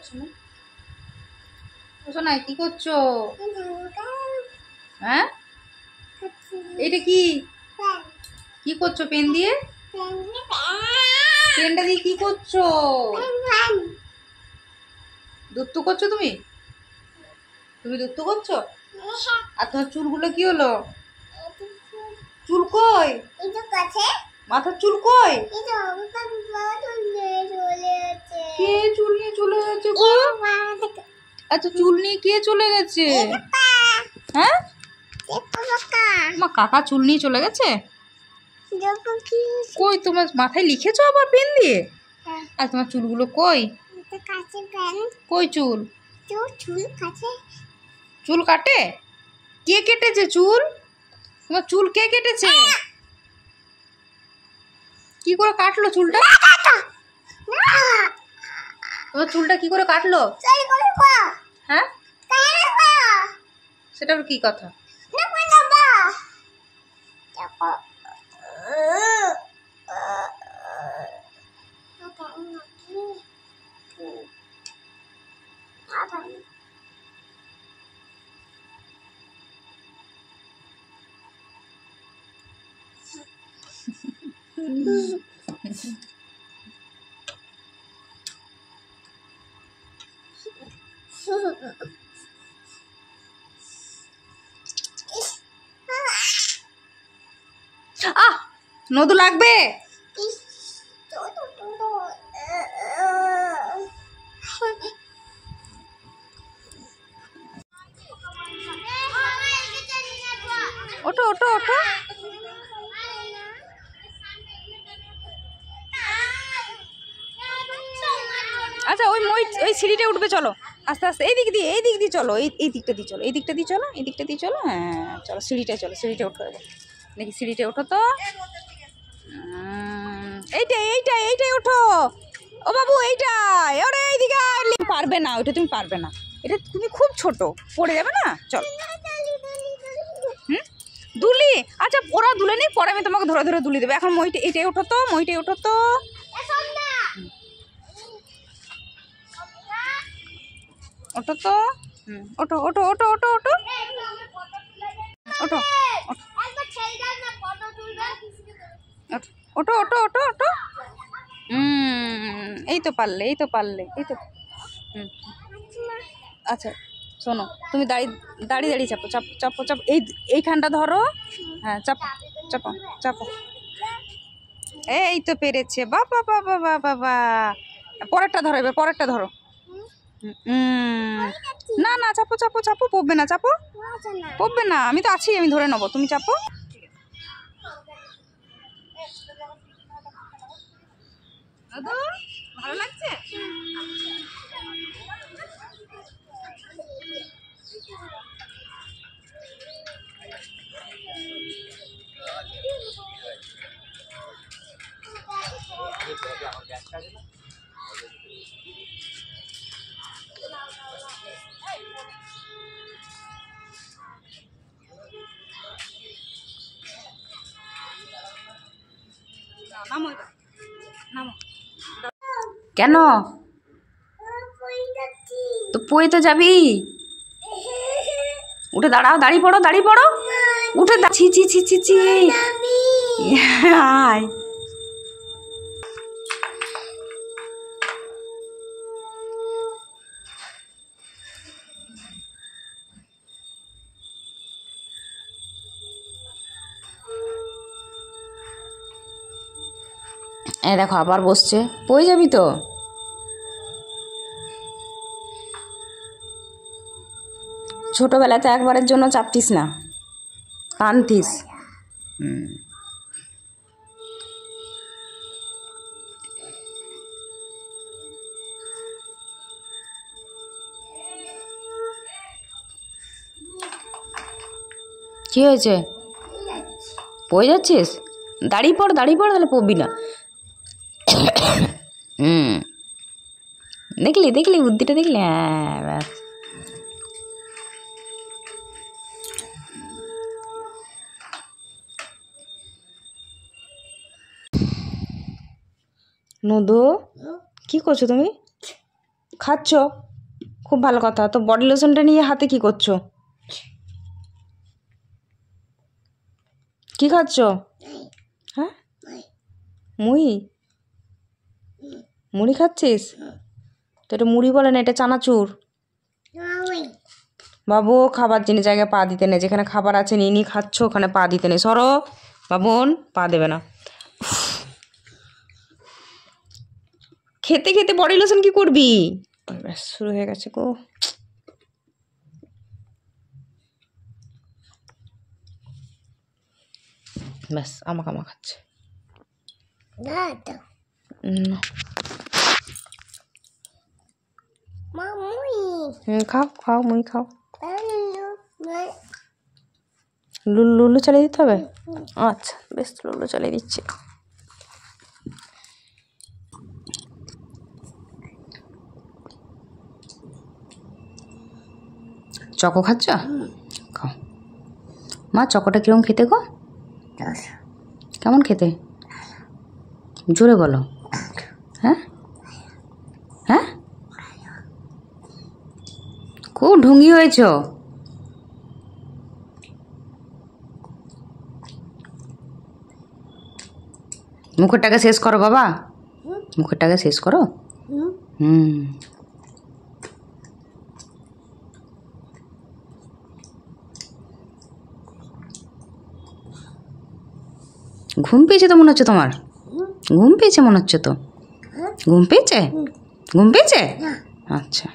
করছো না? শোনা কি করছো? হ্যাঁ, এটা কি কি করছো? পেন দিয়ে, পেনটা দিয়ে কি করছো? দুত্তু করছো তুমি? তুমি দুত্তু করছো? আর তোমার চুলগুলো কি হলো? চুল কই? মাথার চুল কই? কে চুল নিয়ে চলে গেছে গো? আচ্ছা, চুল নিয়ে কে চলে গেছে? হ্যাঁ, মা কাকা চুল নিয়ে চলে গেছে। কই তোমার মাথায় লিখেছো আবার পেন দিয়ে? আর তোমার চুলগুলো কই? কই চুল? চুল কাটে? কে কেটেছে চুল? তোমার চুল কে কেটেছে? কি করে কাটলো চুলটা? তোমার চুলটা কি করে কাটলো? হ্যাঁ, সেটা আবার কি কথা? আহ, নদু লাগবে। ওঠো ওঠো ওঠো। আচ্ছা, ওই সিঁড়িটা উঠবে, চলো আস্তে আস্তে। এই দিক দিয়ে চলো, এই দিকটা দিয়ে চলো, এই দিকটা দিয়ে চলো, এই দিকটা দিয়ে চলো। হ্যাঁ চলো, সিঁড়িটায় চলো, সিঁড়িটা ওঠো এবার। দেখি সিঁড়িটা ওঠো তো। এইটাই ওঠো। ও বাবু এইটাই। ওরে এইদিকে পারবে না, ওইটা তুমি পারবে না, এটা তুমি খুব ছোট, পড়ে যাবে না। চল। দুলি, আচ্ছা ওরা দুলে নেই, পরে আমি তোমাকে ধরে ধরে দুলি দেবো। এখন এইটাই ওঠো তো, এইটাই ওঠো তো। ওঠো তো। ওঠো ওঠো ওঠো ওঠো ওঠো ওঠো ওঠো ওঠো ওঠো ওঠো। এই তো পারলে, এই তো পারলে, এই তো। আচ্ছা শোনো, তুমি দাঁড়িয়ে চাপো, চাপো চাপো চাপো, এইখানটা ধরো। হ্যাঁ চাপো চাপো চাপো। এই তো পেরেছে, বাবা বাবা বাবা বাবা। পরেরটা ধরো এবার, পরেরটা ধরো। না না, চাপো চাপো চাপো, পড়বে না, চাপো। পড়বে না, আমি তো আছি, আমি ধরে নেবো, তুমি চাপো। ভালো লাগছে? কেন? তো পড়ে তো যাবি। উঠে দাঁড়াও, দাঁড়িয়ে পড়ো, দাঁড়িয়ে পড়ো, উঠে ছি ছি ছি ছি ছি। আয়। দেখো আবার বসছে, পড়ে যাবি তো। ছোটবেলাতে একবারের জন্য চাপতিস না, কানতিস। কি হয়েছে? পড়ে যাচ্ছিস? দাঁড়িয়ে পড়, তাহলে পড়বি না। দেখলি বুদ্ধিটা দেখলি? হ্যাঁ ব্যাস। নদু, কি করছো তুমি? খাচ্ছ, খুব ভালো কথা। তো বডি লোশনটা নিয়ে হাতে কি করছো? কি খাচ্ছ? হ্যাঁ, মুড়ি মুড়ি খাচ্ছিস? তো এটা মুড়ি বলে না, এটা চানাচুর। বাবু খাবার জিনিস জায়গায় পা দিতে নেই, যেখানে খাবার আছে নিয়ে নিয়ে খাচ্ছ ওখানে পা দিতে নেই। সরো বাবন, পা দেবে না। খেতে খেতে বডি লোশন কি করবি? ব্যাস শুরু হয়ে গেছে গো। ব্যাস আমাকে খাচ্ছে। খাও খাও, মুড়ি খাও। লুলু চালিয়ে দিতে হবে? আচ্ছা বেশ, লুলু চালিয়ে দিচ্ছি। চকো খাচ্ছ? খাও। মা চকোটা কিরকম খেতে গো? কেমন খেতে? জোরে বলো। হ্যাঁ হ্যাঁ, খুব ঢুঙ্গি হয়েছ। মুখেরটাকে শেষ করো বাবা, মুখেরটাকে শেষ করো। ঘুম পেয়েছে তো মনে হচ্ছে তোমার? ঘুম পেয়েছে মনে হচ্ছে তো? ঘুম পেয়েছে? ঘুম পেয়েছে? আচ্ছা।